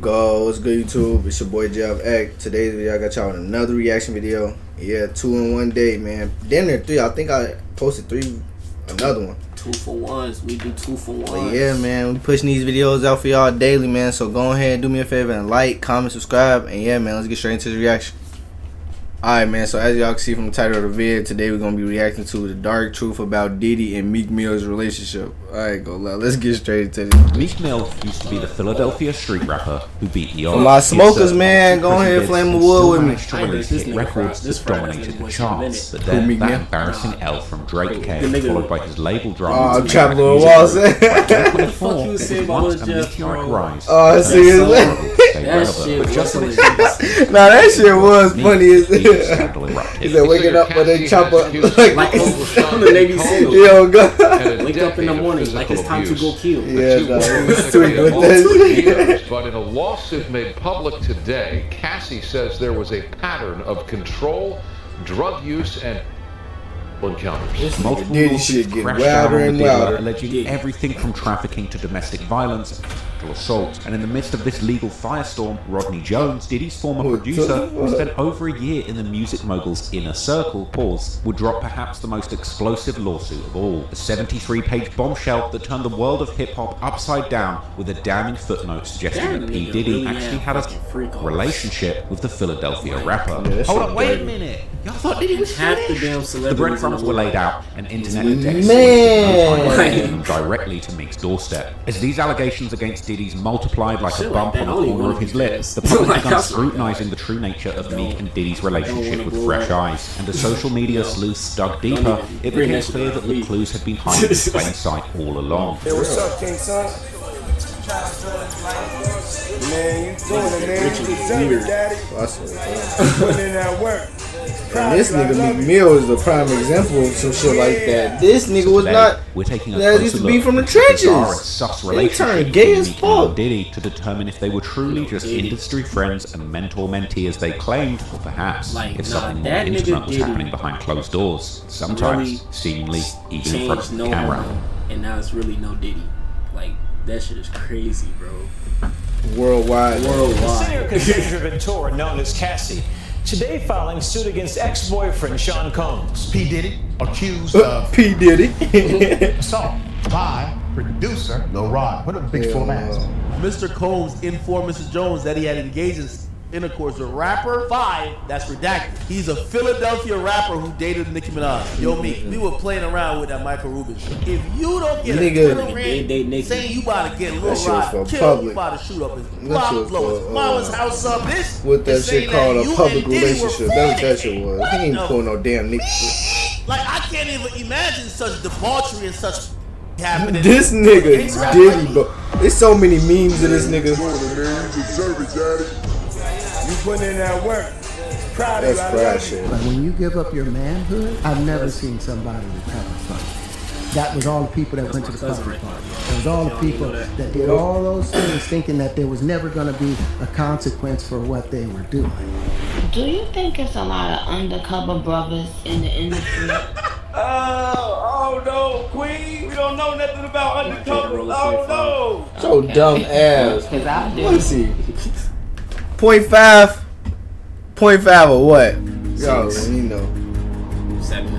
go? What's good, YouTube? It's your boy Jayoffact. Today's video, I got y'all with another reaction video. Yeah, 2 in 1 day, man. Damn near 3. I think I posted 3. Another one. 2 for 1s. We do 2 for 1s. But yeah, man. We pushing these videos out for y'all daily, man. So go ahead and do me a favor and like, comment, subscribe. And yeah, man. Let's get straight into the reaction. Alright, man, so as y'all can see from the title of the video, today we're going to be reacting to the dark truth about Diddy and Meek Mill's relationship. Alright, let's get straight into this. Meek Mill used to be the Philadelphia street rapper who beat the odds. For my smokers, man, go ahead and flame the wood with me. To release hit records that dominated the charts, but then that embarrassing L from Drake came, followed by his label drama. Oh, Trap Lord Walls. By 2024, it was once a meteoric rise. Oh, seriously? That shit was hilarious. Nah, that shit was funny as hell. He said, waking up with a chopper. Like it's on the Navy SEAL. Yo, go. Wake up in the morning like it's time to go kill. Yeah, sweet with that. But in a lawsuit made public today, Cassie says there was a pattern of control, drug use, and encounters. Multiple Diddy shit get crashed down wilder on and the dealer, wilder. alleging everything from trafficking to domestic violence to assault. And in the midst of this legal firestorm, Rodney Jones, Diddy's former producer, who spent over a year in the music mogul's inner circle, would drop perhaps the most explosive lawsuit of all. A 73-page bombshell that turned the world of hip-hop upside down with a damning footnote suggesting that P. Diddy actually had a relationship with the Philadelphia rapper. Hold up, wait a minute. Y'all thought Diddy was half the damn celebrities. The breadcrumbs were laid out, and internet execs Man. them directly to Meek's doorstep. As these allegations against Diddy's multiplied like a bump on the corner of his lips, the public began scrutinizing the true nature of Meek and Diddy's relationship with fresh eyes. And as social media sleuths dug deeper, it became clear that the clues had been hiding in plain sight all along. Hey, what's up, King Son? Man, you doing it, man. You deserve it, daddy. Putting in that work. And this nigga Meek Mill is the prime example of some shit like that. This nigga was not. We're taking a that used to be from the trenches. He turned gay as fuck. Diddy to determine if they were truly just industry friends and mentor-mentee as they claimed, or perhaps if something more intimate was happening behind closed doors. Sometimes, seemingly, even in front of the camera. And now it's really no Diddy. Like, that shit is crazy, bro. Worldwide. Singer convicted Ventura, known as Cassie, today filing suit against ex-boyfriend Sean Combs. P. Diddy accused of P. Diddy assault by producer Lil Rod. Put a big full mask. Mr. Combs informed Mr. Jones that he had engaged in intercourse with rapper 5, that's redacted. He's a Philadelphia rapper who dated Nicki Minaj. Yo, Meek, we were playing around with that Michael Rubin shit. If you don't get a Twitter ring saying you about to get Lil Rod killed, you about to shoot up his block, blow his mama's house up, this with that shit called a public relationship. That's what that shit was. He ain't pulling no damn Nicki shit. Like, I can't even imagine such debauchery and such happening. This nigga Diddy, bro. There's so many memes of this nigga. You deserve it, daddy. You putting in that work. Proud of you. That's fried shit. But when you give up your manhood, I've never seen somebody recover from it. That was all the people that went to the public party. It was all the people that did all those things thinking that there was never going to be a consequence for what they were doing. Do you think it's a lot of undercover brothers in the industry? Oh no, Queen. We don't know nothing about undercover. Oh no. So dumb ass. Because I do. Let me see. 0.5 or what? Yo, you know. 7.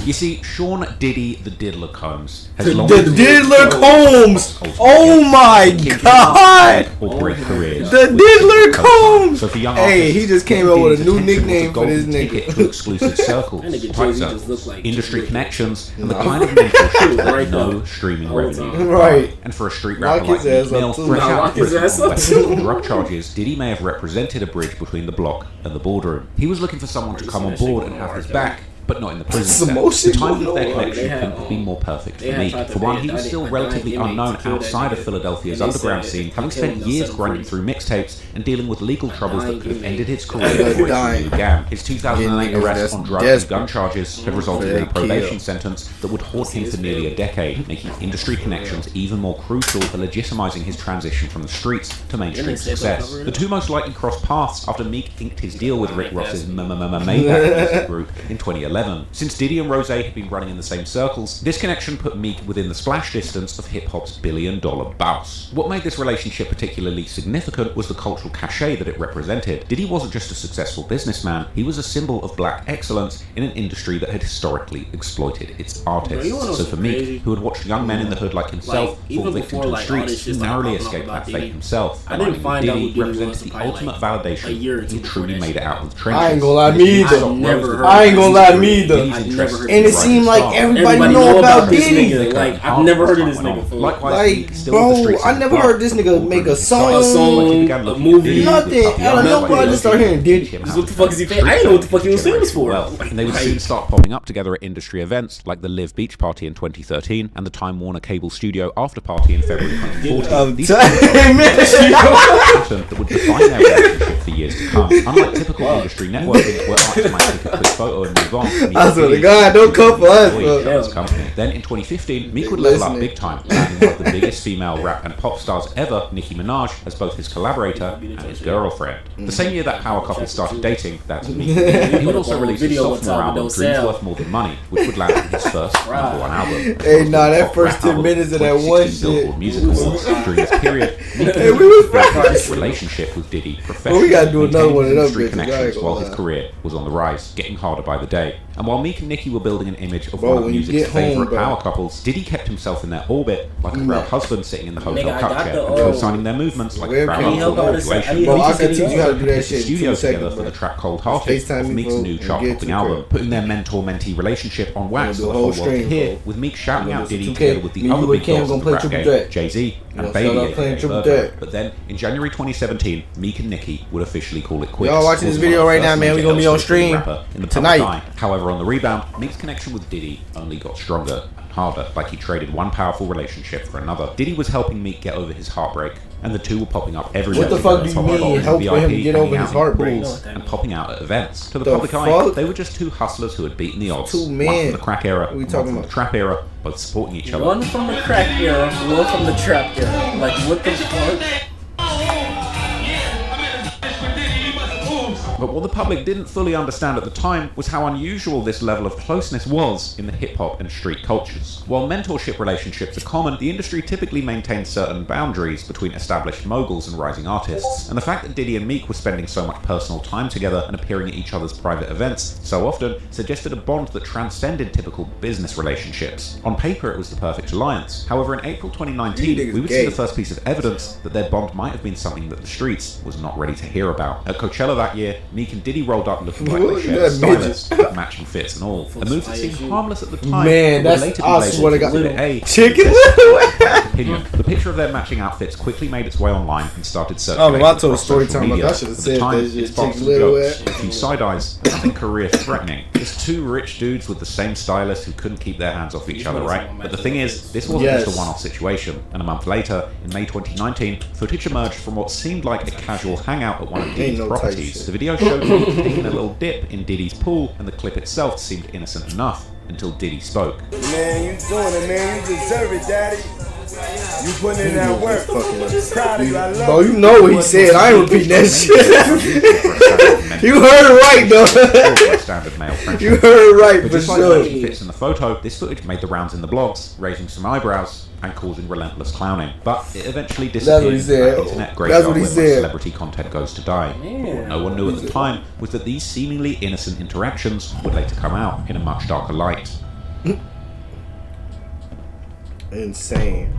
You see, Sean Diddy the Diddler Combs has The long Diddler Combs! Oh my god! Or great careers. The Diddler Combs! So for young Hey, artists, he just came up with a new nickname for this ticket nigga. to exclusive circles, industry connections, and the kind of mentorship that no streaming revenue. Right. And for a street rapper Lock his like ass Meek Mill, up too. fresh out Lock of his prison ass on up weapons and drug charges, Diddy may have represented a bridge between the block and the boardroom. He was looking for someone to come on board and have his back, but not in the prison set. The timing of their connection couldn't have been more perfect for Meek. For one, he was still relatively unknown outside of Philadelphia's underground scene, having spent years grinding through mixtapes and dealing with legal troubles that could have ended his career before it really began. His 2008 arrest on drugs and gun charges had resulted in a probation sentence that would haunt him for nearly a decade, making industry connections even more crucial for legitimizing his transition from the streets to mainstream success. The two most likely crossed paths after Meek inked his deal with Rick Ross's Maybach music group in 2011. 2011. Since Diddy and Rose had been running in the same circles, this connection put Meek within the splash distance of hip-hop's billion-dollar boss. What made this relationship particularly significant was the cultural cachet that it represented. Diddy wasn't just a successful businessman, he was a symbol of black excellence in an industry that had historically exploited its artists. So for Meek, who had watched young men in the hood like himself fall victim to the streets, he narrowly escaped that fate himself. I didn't find out Diddy represented the ultimate validation he truly made it out of the trenches. I ain't gonna lie, me either. I ain't gonna lie, me either. And it seemed like everybody know about Diddy. Like, I've never heard of this nigga before. Like, bro, I never heard this nigga make a song, a movie, nothing. I don't know why I just started hearing Diddy. What the fuck is he famous? I didn't know what the fuck he was famous for. And they would soon start popping up together at industry events like the Live Beach Party in 2013 and the Time Warner Cable Studio After Party in February 2014. These that would define their relationship for years to come. Unlike typical industry networking, where artists might take a quick photo and move on. I swear to God, don't come for us. Then in 2015, Meek would level up big time, landing one of the biggest female rap and pop stars ever, Nicki Minaj, as both his collaborator and his girlfriend. The same year that power couple started dating, that's Meek. He would also release a sophomore album, Dreams Worth More Than Money, which would land his first #1 album. Hey, nah, that first 10 minutes of that one shit. Music Awards. During this period, Meek his relationship with Diddy professionally, we gotta do another one of those connections while his career was on the rise, getting harder by the day. And while Meek and Nicki were building an image of one of music's favourite power couples, Diddy kept himself in their orbit like a proud husband sitting in the hotel cup chair and co-signing their movements like a proud uncle of graduation. Bro, I can teach you how to do that shit. Studio together for the track Cold Hearted of Meek's new chart-topping album, putting their mentor-mentee relationship on wax for the whole world to hear, with Meek shouting out Diddy together with the other big dogs of the rap game, Jay-Z and Baby. But then, in January 2017, Meek and Nicki would officially call it quits. Y'all watching this video right now, man. We're gonna be on stream tonight. However, on the rebound, Meek's connection with Diddy only got stronger and harder, like he traded one powerful relationship for another. Diddy was helping Meek get over his heartbreak, and the two were popping up everywhere. What the fuck do you mean help for him get over his heartbreak? And popping out at events. To the public eye, they were just two hustlers who had beaten the odds. One from the crack era, one from the trap era, both supporting each other. One from the crack era, one from the trap era. Like, what the fuck? But what the public didn't fully understand at the time was how unusual this level of closeness was in the hip-hop and street cultures. While mentorship relationships are common, the industry typically maintains certain boundaries between established moguls and rising artists. And the fact that Diddy and Meek were spending so much personal time together and appearing at each other's private events so often suggested a bond that transcended typical business relationships. On paper, it was the perfect alliance. However, in April 2019, we would see the first piece of evidence that their bond might have been something that the streets was not ready to hear about. At Coachella that year, Meek and Diddy rolled up looking like they shared stylists, matching fits and all. A move that seemed harmless at the time. Man, that's what I got. Chicken. Opinion. The picture of their matching outfits quickly made its way online and started circulating. I told a story time. I should have said that. Chicken Little. A few side eyes, nothing career-threatening. Just two rich dudes with the same stylist who couldn't keep their hands off each other, right? But the thing is, this wasn't just a one-off situation. And a month later, in May 2019, footage emerged from what seemed like a casual hangout at one of Diddy's properties. The video showed Meek taking a little dip in Diddy's pool, and the clip itself seemed innocent enough until Diddy spoke. Man, you doing it, man. You deserve it, daddy. You putting in that work. Proud of you. I love bro, you know what he said. I ain't repeating that shit. You heard it right, though. You heard it right, but for just sure. Like he fits in the photo, this footage made the rounds in the blogs, raising some eyebrows and causing relentless clowning. But it eventually disappeared. That's what he said. Internet That's what he said. Celebrity content goes to die. What no one knew at the time was that these seemingly innocent interactions would later come out in a much darker light. Insane.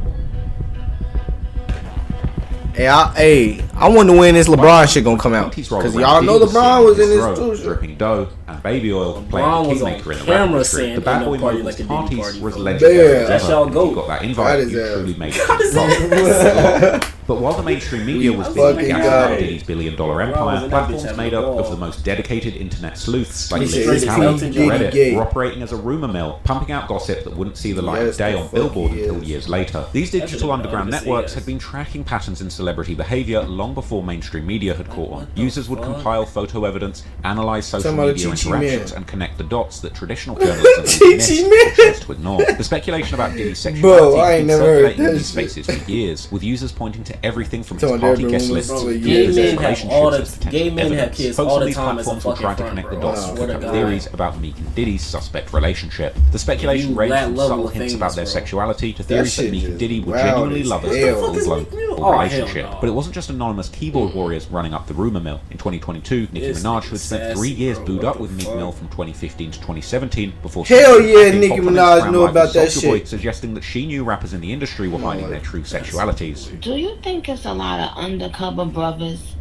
Hey, I wonder when this LeBron shit gonna come out. Because y'all know LeBron was in this too. Dripping dough and baby oil playing the kingmaker in the rap industry. The bad boy moguls parties were as legendary as ever. He got that invite, he truly made it. But while the mainstream media was busy gassing up Diddy's billion-dollar empire, platforms made up of the most dedicated internet sleuths like Little and Reddit were operating as a rumor mill, pumping out gossip that wouldn't see the light of day on Billboard until years later. These digital underground networks had been tracking patterns in celebrity behavior long before mainstream media had caught on. Users would compile photo evidence, analyze social media and interactions and connect the dots that traditional journalism missed or chose to ignore. The speculation about Diddy's sexuality has been circulating in these spaces for years, with users pointing to everything from his party guest lists to his relationships as potential evidence. Folks on these platforms will try to connect the dots and cook up theories about Meek and Diddy's suspect relationship. The speculation ranged from subtle hints about their sexuality to theories that Meek and Diddy were genuinely lovers in a full-blown relationship. But it wasn't just anonymous keyboard warriors running up the rumor mill. In 2022, Nicki Minaj, who had spent 3 years booed up with Meek Mill from 2015 to 2017 before Nicki Minaj knew about that shit, suggesting that she knew rappers in the industry were hiding their true sexualities. Do you think it's a lot of undercover brothers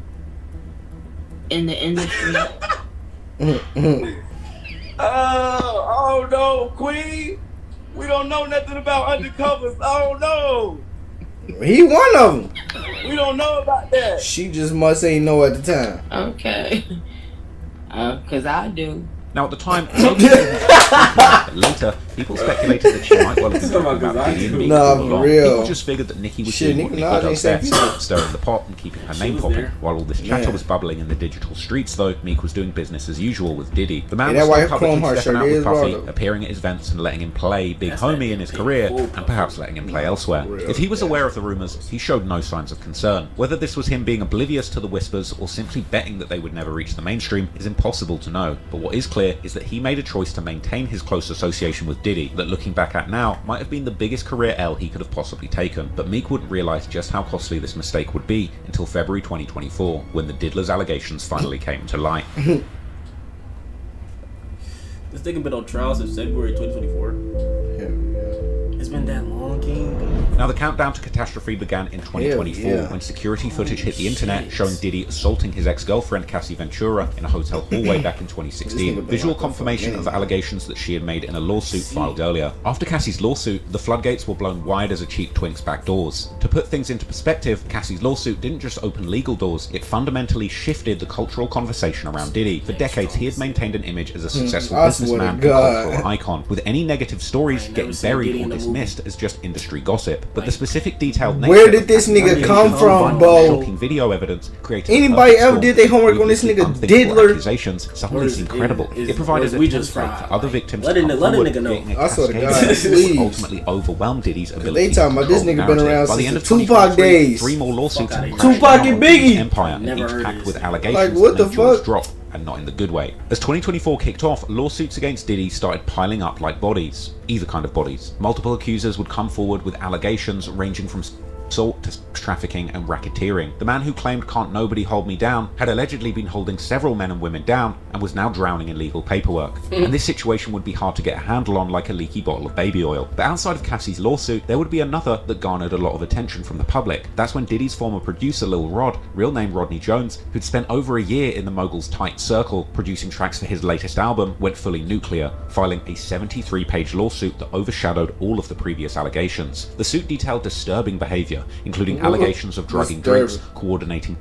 in the industry? Oh no, Queen. We don't know nothing about undercovers. Oh no. He one of them. We don't know about that. She just must ain't know at the time. Okay. Cause I do. Now at the time, later, people speculated that she might well have been talking about Diddy and Meek all along. People just figured that Nicki was doing what Nicki does best, stirring the pot and keeping her name popping. While all this chatter was bubbling in the digital streets, though, Meek was doing business as usual with Diddy. The man was still publicly stepping out with Puffy, appearing at his events and letting him play Big Homie in his career, and perhaps letting him play elsewhere. If he was aware of the rumours, he showed no signs of concern. Whether this was him being oblivious to the whispers or simply betting that they would never reach the mainstream is impossible to know, but what is clear is that he made a choice to maintain his close association with Diddy that, looking back at now, might have been the biggest career L he could have possibly taken. But Meek wouldn't realise just how costly this mistake would be until February 2024, when the Diddler's allegations finally came to light. This thing been on trial since February 2024. It's been that long, King. Now the countdown to catastrophe began in 2024 when security footage hit the internet showing Diddy assaulting his ex-girlfriend Cassie Ventura in a hotel hallway back in 2016. Visual confirmation of allegations that she had made in a lawsuit filed earlier. After Cassie's lawsuit, the floodgates were blown wide as a cheap twink's back doors. To put things into perspective, Cassie's lawsuit didn't just open legal doors, it fundamentally shifted the cultural conversation around Diddy. For decades, he had maintained an image as a successful businessman and cultural icon, with any negative stories getting buried or dismissed as just industry gossip. But the specific detailed nature where did this nigga come from, bro? Shocking video evidence created. Anybody ever did their homework on this nigga Diddler? Accusations suddenly seemed credible. It provided a template for other victims to come forward, getting a I swear to God, please. Ultimately overwhelmed Diddy's ability. They talking about this nigga been around since the Tupac days. 3 more lawsuits. Tupac and Biggie. Empire, and each packed with allegations like, what that the fuck? Drop, and not in the good way. As 2024 kicked off, lawsuits against Diddy started piling up like bodies. Either kind of bodies. Multiple accusers would come forward with allegations ranging from assault to trafficking and racketeering. The man who claimed "can't nobody hold me down" had allegedly been holding several men and women down and was now drowning in legal paperwork. And this situation would be hard to get a handle on, like a leaky bottle of baby oil. But outside of Cassie's lawsuit, there would be another that garnered a lot of attention from the public. That's when Diddy's former producer Lil Rod, real name Rodney Jones, who'd spent over a year in the mogul's tight circle producing tracks for his latest album, went fully nuclear, filing a 73-page lawsuit that overshadowed all of the previous allegations. The suit detailed disturbing behavior, including allegations of drugging drinks, coordinating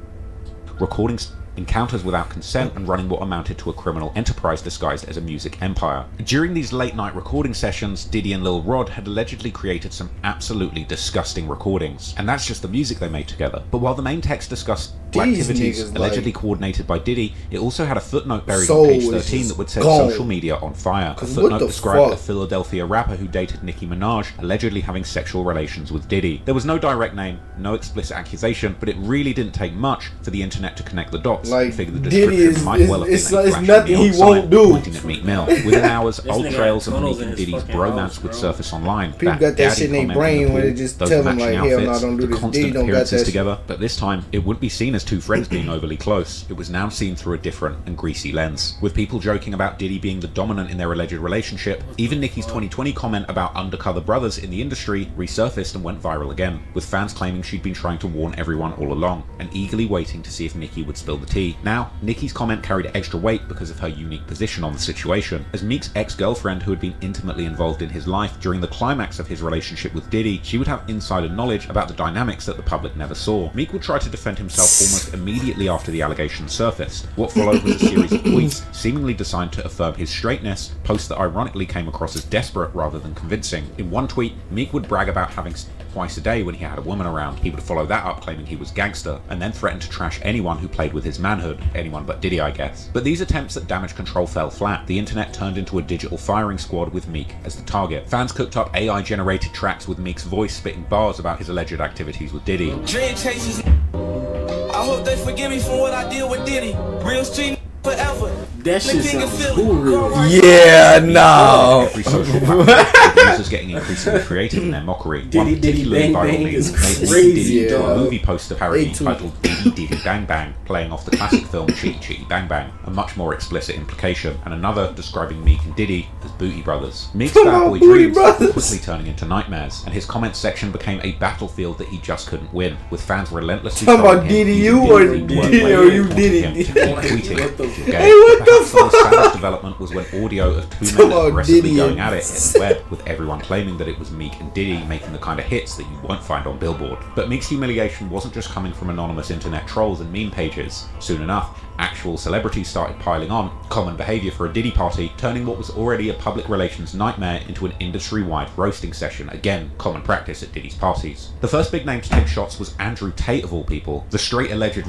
recordings, encounters without consent, and running what amounted to a criminal enterprise disguised as a music empire. During these late-night recording sessions, Diddy and Lil Rod had allegedly created some absolutely disgusting recordings. And that's just the music they made together. But while the main text discussed activities allegedly coordinated by Diddy, it also had a footnote buried on page 13 that would set social media on fire. The footnote described a Philadelphia rapper who dated Nicki Minaj allegedly having sexual relations with Diddy. There was no direct name, no explicit accusation, but it really didn't take much for the internet to connect the dots. Like, Figure the description might well have been it's nothing he won't do. Pointing at Meek Mill. Within hours, old trails of Meek and Diddy's bromance would surface online. People got that shit in their brain when they just tell them like, hell no, don't do this. Diddy don't got that together. But this time, it wouldn't be seen as two friends being overly close. It was now seen through a different and greasy lens, with people joking about Diddy being the dominant in their alleged relationship. Even Nicki's 2020 comment about undercover brothers in the industry resurfaced and went viral again, with fans claiming she'd been trying to warn everyone all along and eagerly waiting to see if Nicki would spill the tea. Now, Nicki's comment carried extra weight because of her unique position on the situation. As Meek's ex-girlfriend, who had been intimately involved in his life during the climax of his relationship with Diddy, she would have insider knowledge about the dynamics that the public never saw. Meek would try to defend himself almost immediately after the allegations surfaced. What followed was a series of tweets seemingly designed to affirm his straightness, posts that ironically came across as desperate rather than convincing. In one tweet, Meek would brag about having twice a day when he had a woman around. He would follow that up claiming he was gangster, and then threaten to trash anyone who played with his manhood, anyone but Diddy, I guess. But these attempts at damage control fell flat. The internet turned into a digital firing squad with Meek as the target. Fans cooked up AI-generated tracks with Meek's voice spitting bars about his alleged activities with Diddy. Dream chases. I hope they forgive me for what I did with Diddy. Real street forever. That shit sounds cool. Yeah, no. Every social platform, users getting increasingly creative in their mockery. Diddy Bang Bang is crazy. Diddy a movie poster parody titled Diddy Bang Bang, playing off the classic film Chitty Chitty Bang Bang, a much more explicit implication, and another describing Meek and Diddy as booty brothers. Meek's bad boy dreams were quickly turning into nightmares, and his comments section became a battlefield that he just couldn't win, with fans relentlessly talking about Diddy, you or Diddy, or you Diddy. Hey, what the fuck? The saddest development was when audio of two men aggressively going at it hit the web, with everyone claiming that it was Meek and Diddy making the kind of hits that you won't find on Billboard. But Meek's humiliation wasn't just coming from anonymous internet trolls and meme pages. Soon enough, actual celebrities started piling on, common behaviour for a Diddy party, turning what was already a public relations nightmare into an industry-wide roasting session, again, common practice at Diddy's parties. The first big name to take shots was Andrew Tate of all people, the straight alleged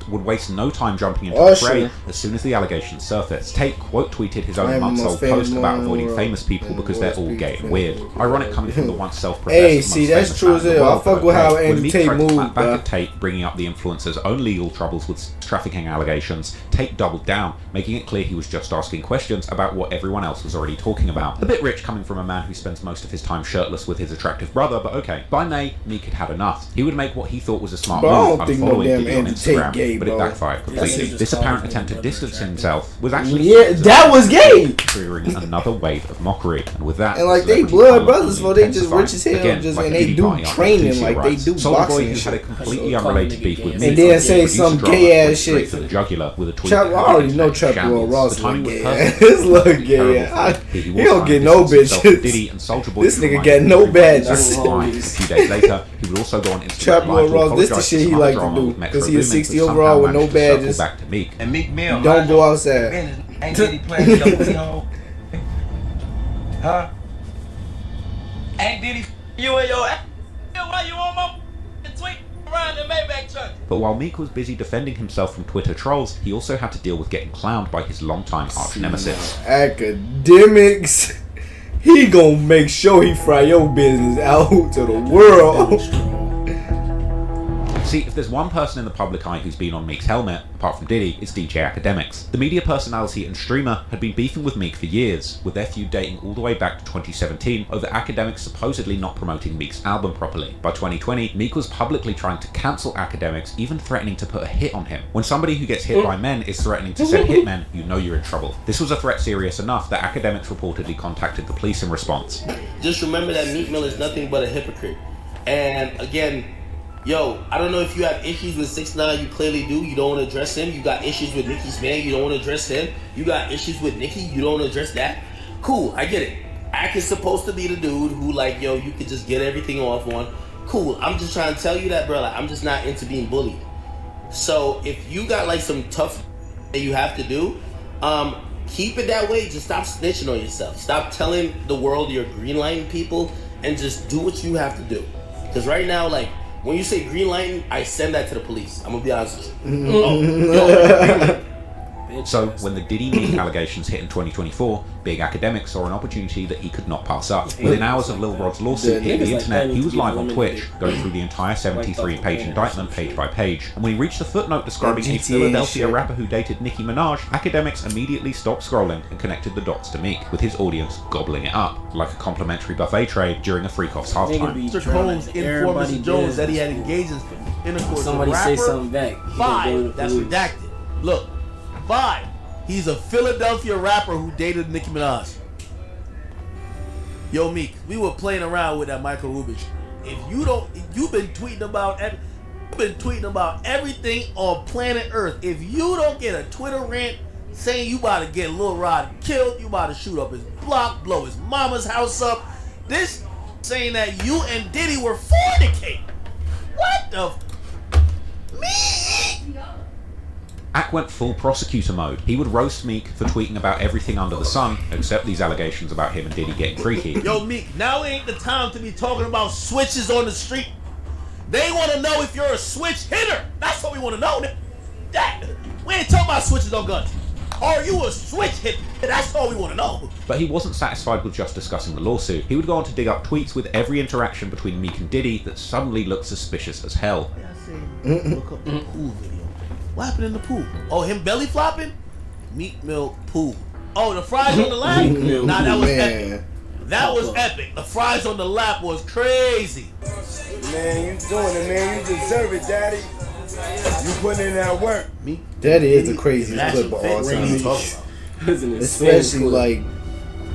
would waste no time jumping into the fray as soon as the allegations surfaced. Tate quote tweeted his own months-old post about avoiding famous people because they're all gay and weird. Ironic coming from the once self-professed hey, see, that's true as hell. I fuck with how Andrew Tate moved, back at Tate, bringing up the influencer's own legal troubles with trafficking allegations, Tate doubled down, making it clear he was just asking questions about what everyone else was already talking about. A bit rich coming from a man who spends most of his time shirtless with his attractive brother, but okay. By May, Meek had had enough. He would make what he thought was a smart move, unfollowing Diddy on Instagram, but it backfired completely. This apparent attempt to distance himself was actually that was gay, triggering another wave of mockery, and with that, and like they blood brothers, for they just rich as hell, again, just like and they do training like they do boxing. Who had a completely unrelated beef with Meek, and then say some gay ass shit for the jugular with a tweet. I already know Trap World Ross look gay. This look gay. He don't get no bitches. This nigga get no badges. A few days later, he would also go on Instagram Trap World Ross. This the shit he like to do because he is 60 overall with no badges. Back to Meek. And Meek Mill. Don't go outside. Ain't Diddy playing your pussy hole? Huh? Ain't Diddy you and your ass? Why you on my tweet around the Maybach truck? But while Meek was busy defending himself from Twitter trolls, he also had to deal with getting clowned by his longtime arch nemesis. Academics. He gonna make sure he fry your business out to the world. See, if there's one person in the public eye who's been on Meek's helmet, apart from Diddy, it's DJ Academics. The media personality and streamer had been beefing with Meek for years, with their feud dating all the way back to 2017 over Academics supposedly not promoting Meek's album properly. By 2020, Meek was publicly trying to cancel Academics, even threatening to put a hit on him. When somebody who gets hit by men is threatening to send hitmen, you know you're in trouble. This was a threat serious enough that Academics reportedly contacted the police in response. Just remember that Meek Mill is nothing but a hypocrite. And again, yo, I don't know if you have issues with 6ix9ine, you clearly do, you don't want to address him. You got issues with Nicki's man, you don't want to address him. You got issues with Nicki, you don't want to address that. Cool, I get it. Ack is supposed to be the dude who, like, yo, you could just get everything off on. Cool, I'm just trying to tell you that, bro, like, I'm just not into being bullied. So if you got like some tough that you have to do, keep it that way. Just stop snitching on yourself. Stop telling the world you're greenlighting people and just do what you have to do. Because right now, like, when you say green lighting, I send that to the police. I'm gonna be honest with you. So, when the Diddy Meek allegations hit in 2024, Big Academic saw an opportunity that he could not pass up. Within hours of Lil Rod's lawsuit hitting the internet, he was live on Twitch, going through the entire 73-page indictment page by page. And when he reached the footnote describing a Philadelphia rapper who dated Nicki Minaj, Academics immediately stopped scrolling and connected the dots to Meek, with his audience gobbling it up, like a complimentary buffet tray during a Freak-Off's halftime. Mr. Combs informed Mr. Jones that he had engaged in intercourse with a rapper. Say something back. 5, that's redacted. Look, 5. He's a Philadelphia rapper who dated Nicki Minaj. Yo, Meek, we were playing around with that Michael Rubin. If you don't, you've been tweeting about everything on planet Earth. If you don't get a Twitter rant saying you about to get Lil Rod killed, you about to shoot up his block, blow his mama's house up, this saying that you and Diddy were fornicating. What the? Meek? Ack went full prosecutor mode. He would roast Meek for tweeting about everything under the sun, except these allegations about him and Diddy getting freaky. Yo, Meek, now ain't the time to be talking about switches on the street. They want to know if you're a switch hitter. That's what we want to know. We ain't talking about switches on guns. Are you a switch hitter? That's all we want to know. But he wasn't satisfied with just discussing the lawsuit. He would go on to dig up tweets with every interaction between Meek and Diddy that suddenly looked suspicious as hell. Look up the pool video. What happened in the pool? Oh, him belly flopping? Meek Mill pool. Oh, the fries on the lap? Nah, that was epic. That was epic. The fries on the lap was crazy. Man, you doing it, man. You deserve it, Daddy. You putting in that work. Daddy is the craziest clip of all time. Especially like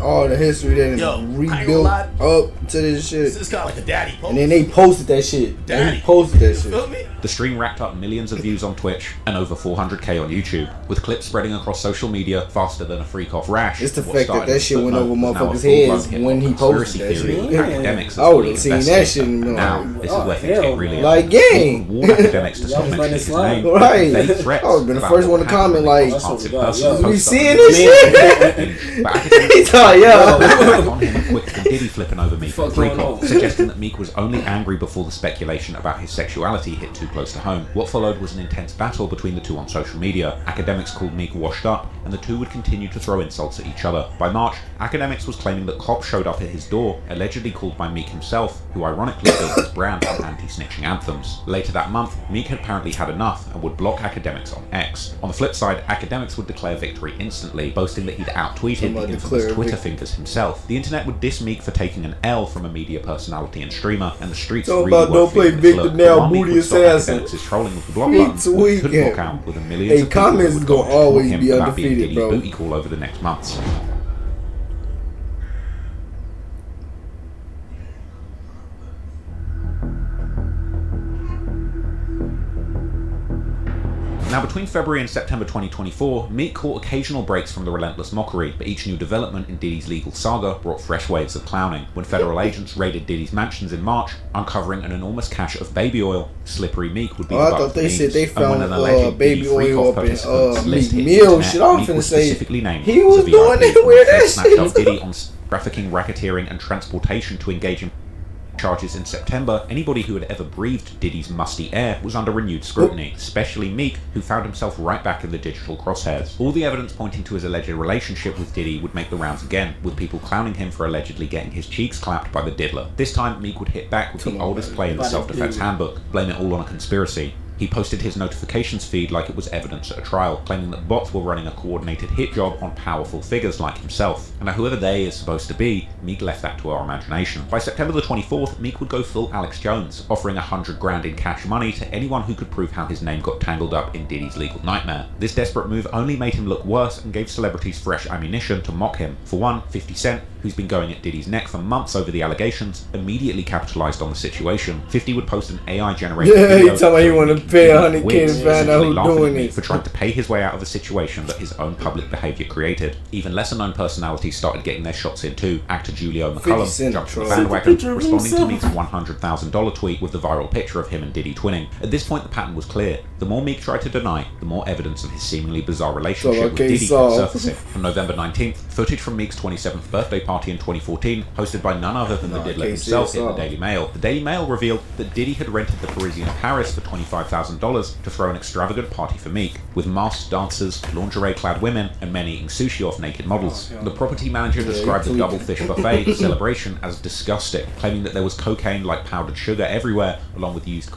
all the history that rebuilt up to this shit. It's kind of like a daddy post. And then they posted that shit. They posted that shit. Feel me? The stream racked up millions of views on Twitch and over 400k on YouTube, with clips spreading across social media faster than a freak-off rash. It's the fact that that shit went over motherfuckers' heads when he posted that shit. Academics I would have seen that shit. Now, this is where things get really like, gang. Warned academics to stop mentioning his name. Right. I would have been the first one to comment like, we seeing this shit? He thought, yo. On him quick than Diddy flipping over Meek, suggesting that Meek was only angry before the speculation about his sexuality hit too close to home. What followed was an intense battle between the two on social media. Academics called Meek washed up, and the two would continue to throw insults at each other. By March, Academics was claiming that cops showed up at his door, allegedly called by Meek himself, who ironically built his brand on anti-snitching anthems. Later that month, Meek had apparently had enough and would block Academics on X. On the flip side, Academics would declare victory instantly, boasting that he'd out-tweeted the infamous Twitter fingers himself. The internet would diss Meek for taking an L from a media personality and streamer, and the streets really don't play victim now, booty assassin. Academics is trolling with the block button, and could walk out with a million of people comments would gonna always be about being undefeated, Diddy's bro. booty call over the next months. Now, between February and September 2024, Meek caught occasional breaks from the relentless mockery, but each new development in Diddy's legal saga brought fresh waves of clowning. When federal agents raided Diddy's mansions in March, uncovering an enormous cache of baby oil, slippery Meek would be the butt I thought they said they found baby oil up in Meek Mill. Shit, I'm finna say he was doing it with that shit. Diddy on trafficking, racketeering, and transportation to engage in charges in September. Anybody who had ever breathed Diddy's musty air was under renewed scrutiny, especially Meek, who found himself right back in the digital crosshairs. All the evidence pointing to his alleged relationship with Diddy would make the rounds again, with people clowning him for allegedly getting his cheeks clapped by the diddler. This time, Meek would hit back with the oldest play in the self-defense handbook, blame it all on a conspiracy. He posted his notifications feed like it was evidence at a trial, claiming that bots were running a coordinated hit job on powerful figures like himself. And now whoever they is supposed to be, Meek left that to our imagination. By September the 24th, Meek would go full Alex Jones, offering $100 grand in cash money to anyone who could prove how his name got tangled up in Diddy's legal nightmare. This desperate move only made him look worse and gave celebrities fresh ammunition to mock him. For one, 50 Cent, who's been going at Diddy's neck for months over the allegations, immediately capitalized on the situation. 50 would post an AI-generated video. He told me he wanted to pay $100K to find out who's doing it. For trying to pay his way out of a situation that his own public behaviour created. Even lesser-known personalities started getting their shots in too. Actor Julio McCullum jumped on the bandwagon, responding to Meek's $100,000 tweet with the viral picture of him and Diddy twinning. At this point, the pattern was clear. The more Meek tried to deny, the more evidence of his seemingly bizarre relationship with Diddy kept surfacing. On November 19th, footage from Meek's 27th birthday party in 2014, hosted by none other than the diddler himself, hit the Daily Mail. The Daily Mail revealed that Diddy had rented the Parisian Paris for $25,000 to throw an extravagant party for Meek, with masked dancers, lingerie-clad women, and men eating sushi off naked models. The property manager described the double fish buffet celebration as disgusting, claiming that there was cocaine like powdered sugar everywhere, along with used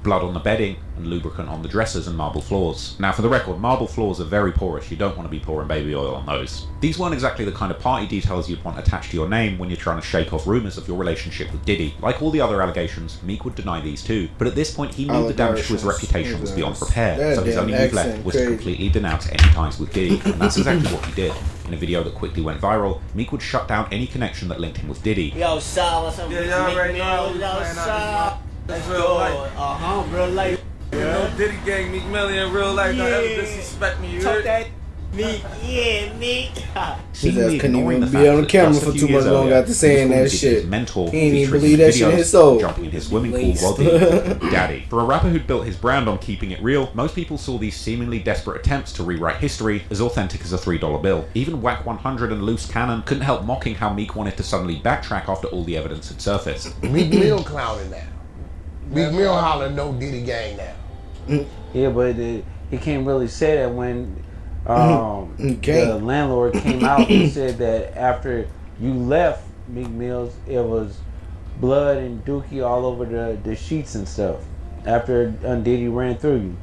blood on the bedding and lubricant on the dressers and marble floors. Now, for the record, marble floors are very porous. You don't want to be pouring baby oil on those. These weren't exactly the kind of party details you'd want attached to your name when you're trying to shake off rumours of your relationship with Diddy. Like all the other allegations, Meek would deny these too, but at this point he knew the damage to his reputation was beyond repair, so his only move left was to completely denounce any ties with Diddy, and that's exactly what he did. In a video that quickly went viral, Meek would shut down any connection that linked him with Diddy. Yo, Sal, what's up? Yeah, y'all already know. Yo, Sal. That's real life. Real life. Yeah, Diddy gang, Meek Mill in real life. Don't ever disrespect me, you heard? Meek, yeah, Meek. His ass couldn't even be on the camera for too much long after saying that shit. Mentor, he didn't even believe that shit in his soul. Jumping in his swimming pool while Diddy Daddy. For a rapper who'd built his brand on keeping it real, most people saw these seemingly desperate attempts to rewrite history as authentic as a $3 bill. Even Whack 100 and Loose Cannon couldn't help mocking how Meek wanted to suddenly backtrack after all the evidence had surfaced. Meek Mill clowning now. Meek Mill hollering no Diddy gang now. Yeah, but he can't really say that when the landlord came out and said that after you left Meek Mills, it was blood and dookie all over the sheets and stuff. After Diddy ran through you.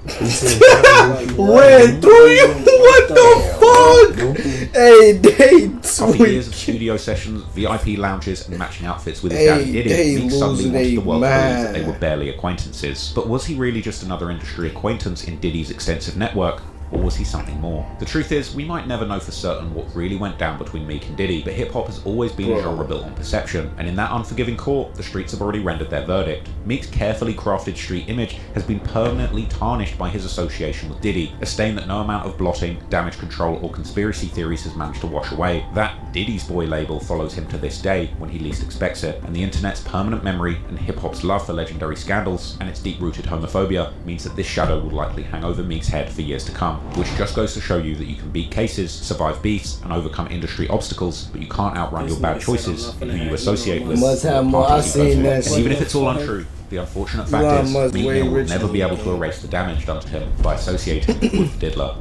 Ran through you? What the fuck? Hey, they After years of studio sessions, VIP lounges, and matching outfits with his daddy Diddy, Meek suddenly wanted the world to believe that they were barely acquaintances. But was he really just another industry acquaintance in Diddy's extensive network? Or was he something more? The truth is, we might never know for certain what really went down between Meek and Diddy, but hip-hop has always been a genre built on perception, and in that unforgiving court, the streets have already rendered their verdict. Meek's carefully crafted street image has been permanently tarnished by his association with Diddy, a stain that no amount of blotting, damage control, or conspiracy theories has managed to wash away. That Diddy's Boy label follows him to this day when he least expects it, and the internet's permanent memory and hip-hop's love for legendary scandals and its deep-rooted homophobia means that this shadow will likely hang over Meek's head for years to come. Which just goes to show you that you can beat cases, survive beefs, and overcome industry obstacles, but you can't outrun your bad choices and who you associate with. Must have more. I've seen that. And even if it's all untrue, the unfortunate fact is, Meek Mill will never be able to erase the damage done to him by associating with the Diddler.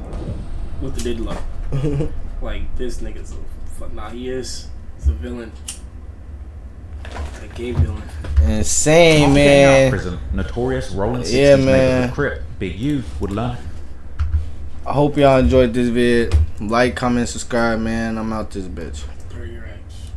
With the Diddler. Like, this nigga's he is. He's a villain. A gay villain. Insane, man. Prison, notorious rolling 60s man. Of Crip, Big U would learn. I hope y'all enjoyed this vid. Like, comment, subscribe, man. I'm out this bitch. Throw your ass.